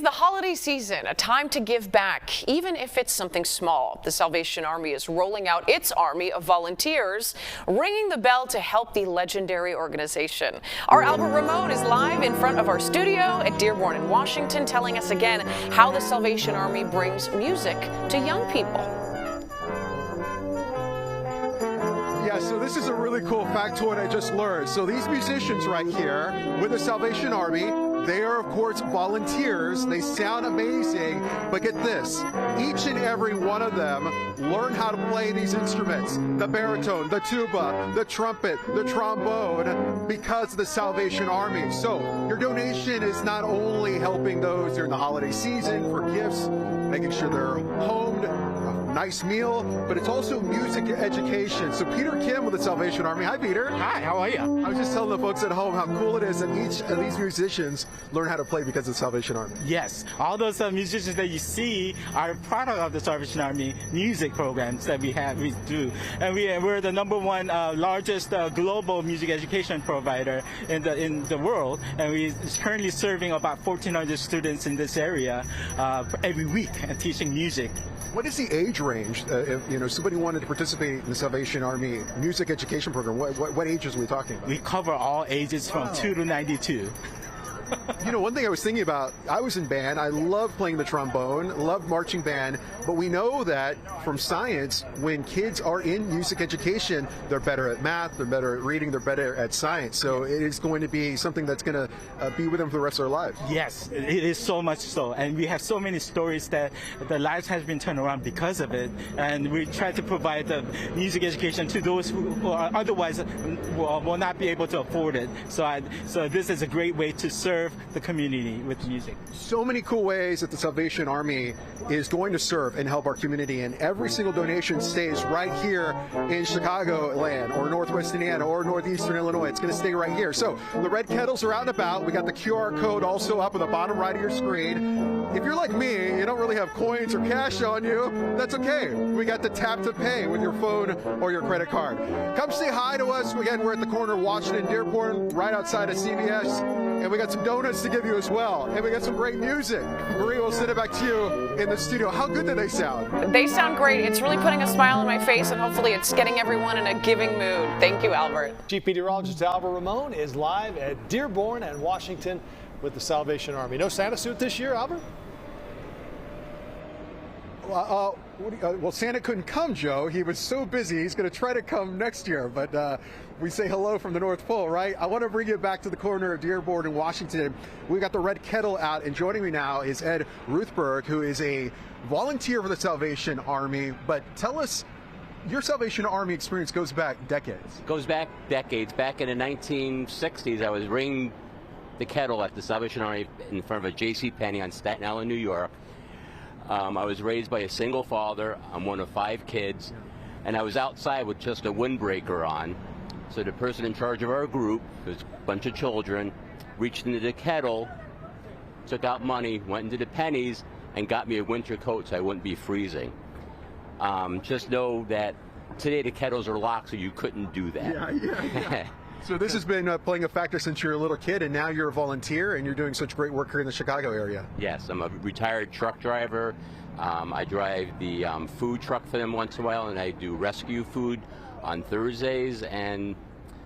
the holiday season, a time to give back, even if it's something small. The Salvation Army is rolling out its army of volunteers, ringing the bell to help the legendary organization. Our Albert Ramon is live in front of our studio at Dearborn in Washington, telling us again how the Salvation Army brings music to young people. Yeah, so this is a really cool factoid I just learned. So these musicians right here with the Salvation Army, they are, of course, volunteers. They sound amazing, but get this. Each and every one of them learn how to play these instruments, the baritone, the tuba, the trumpet, the trombone, because of the Salvation Army. So your donation is not only helping those during the holiday season for gifts, making sure they're homed, a nice meal, but it's also music education. So Peter Kim with the Salvation Army. Hi, Peter. Hi, how are you? I was just telling the folks at home how cool it is that each of these musicians learn how to play because of the Salvation Army. Yes, all those musicians that you see are product of the Salvation Army music programs that we do. And we're the #1 largest global music education provider in the world. And we're currently serving about 1,400 students in this area every week and teaching music. What is the age range if somebody wanted to participate in the Salvation Army music education program? What ages are we talking about? We cover all ages from 2 to 92. One thing I was thinking about, I was in band. I love playing the trombone, love marching band, but we know that from science, when kids are in music education, they're better at math, they're better at reading, they're better at science. So it is going to be something that's going to be with them for the rest of their lives. Yes, it is so much so. And we have so many stories that the lives have been turned around because of it. And we try to provide the music education to those who are otherwise will not be able to afford it. So this is a great way to serve the community with music. So many cool ways that the Salvation Army is going to serve and help our community, and every single donation stays right here in Chicago land or Northwest Indiana or Northeastern Illinois. It's going to stay right here. So the red kettles are out and about. We got the QR code also up on the bottom right of your screen. If you're like me, you don't really have coins or cash on you, that's okay. We got the tap to pay with your phone or your credit card. Come say hi to us. Again, we're at the corner of Washington and Dearborn, right outside of CBS. And we got some donuts to give you as well. And we got some great music. Marie, we'll send it back to you in the studio. How good do they sound? They sound great. It's really putting a smile on my face, and hopefully it's getting everyone in a giving mood. Thank you, Albert. Chief Meteorologist Albert Ramon is live at Dearborn and Washington with the Salvation Army. No Santa suit this year, Albert? Well, Santa couldn't come, Joe. He was so busy. He's going to try to come next year, but we say hello from the North Pole, right? I want to bring you back to the corner of Dearborn in Washington. We've got the red kettle out, and joining me now is Ed Ruthberg, who is a volunteer for the Salvation Army. But tell us, your Salvation Army experience goes back decades. Goes back decades. Back in the 1960s, I was ringing the kettle at the Salvation Army in front of a JCPenney on Staten Island, New York. I was raised by a single father. I'm one of 5 kids, and I was outside with just a windbreaker on. So the person in charge of our group, there's a bunch of children, reached into the kettle, took out money, went into the pennies, and got me a winter coat so I wouldn't be freezing. Just know that today the kettles are locked, so you couldn't do that. Yeah. So this has been playing a factor since you were a little kid, and now you're a volunteer, and you're doing such great work here in the Chicago area. Yes, I'm a retired truck driver. I drive the food truck for them once in a while, and I do rescue food on Thursdays, and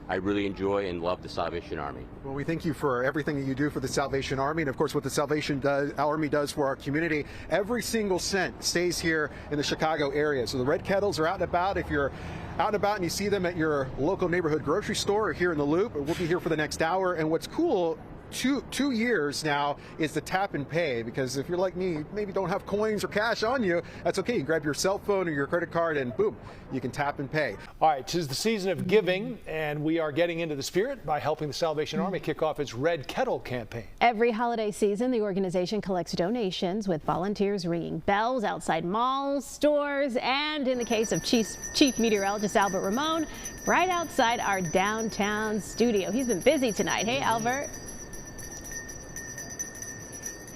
I really enjoy and love the Salvation Army. Well, we thank you for everything that you do for the Salvation Army, and of course what the Salvation Army does for our community. Every single cent stays here in the Chicago area. So the red kettles are out and about. If you're out and about and you see them at your local neighborhood grocery store or here in the Loop, we'll be here for the next hour. And what's cool, two years now, is the tap and pay, because if you're like me, maybe don't have coins or cash on you, that's okay. You grab your cell phone or your credit card and boom, you can tap and pay. All right, 'tis the season of giving, and we are getting into the spirit by helping the Salvation Army kick off its Red Kettle campaign. Every holiday season, the organization collects donations with volunteers ringing bells outside malls, stores, and in the case of Chief Meteorologist Albert Ramon, right outside our downtown studio. He's been busy tonight. Hey, Albert.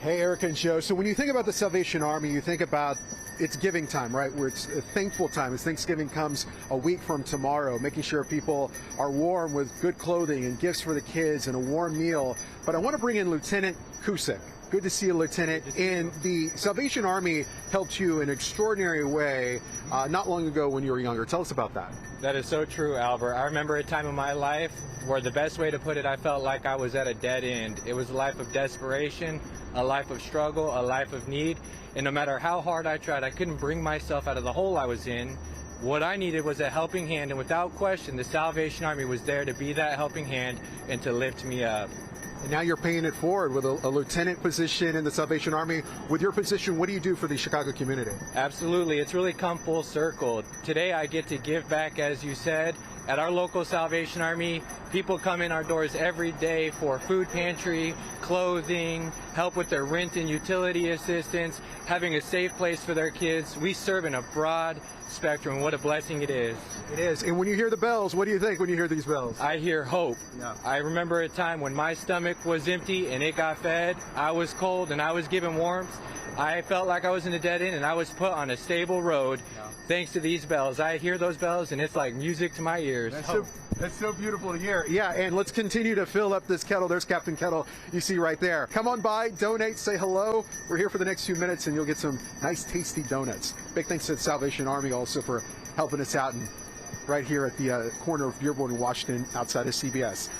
Hey, Erica and Joe. So when you think about the Salvation Army, you think about it's giving time, right? Where it's a thankful time. As Thanksgiving comes a week from tomorrow, making sure people are warm with good clothing and gifts for the kids and a warm meal. But I want to bring in Lieutenant Kusick. Good to see you, Lieutenant. And the Salvation Army helped you in an extraordinary way not long ago when you were younger. Tell us about that. That is so true, Albert. I remember a time in my life where the best way to put it, I felt like I was at a dead end. It was a life of desperation, a life of struggle, a life of need. And no matter how hard I tried, I couldn't bring myself out of the hole I was in. What I needed was a helping hand, and without question, the Salvation Army was there to be that helping hand and to lift me up. And now you're paying it forward with a lieutenant position in the Salvation Army. With your position, what do you do for the Chicago community? Absolutely. It's really come full circle. Today I get to give back, as you said. At our local Salvation Army, people come in our doors every day for food pantry, clothing, help with their rent and utility assistance, having a safe place for their kids. We serve in a broad spectrum. What a blessing it is. It is. And when you hear the bells, what do you think when you hear these bells? I hear hope. Yeah. I remember a time when my stomach was empty and it got fed. I was cold and I was given warmth. I felt like I was in a dead end and I was put on a stable road. Yeah. Thanks to these bells. I hear those bells and it's like music to my ears. That's so beautiful to hear. Yeah, and let's continue to fill up this kettle. There's Captain Kettle you see right there. Come on by, donate, say hello. We're here for the next few minutes and you'll get some nice tasty donuts. Big thanks to the Salvation Army also for helping us out and right here at the corner of Dearborn and Washington outside of CBS.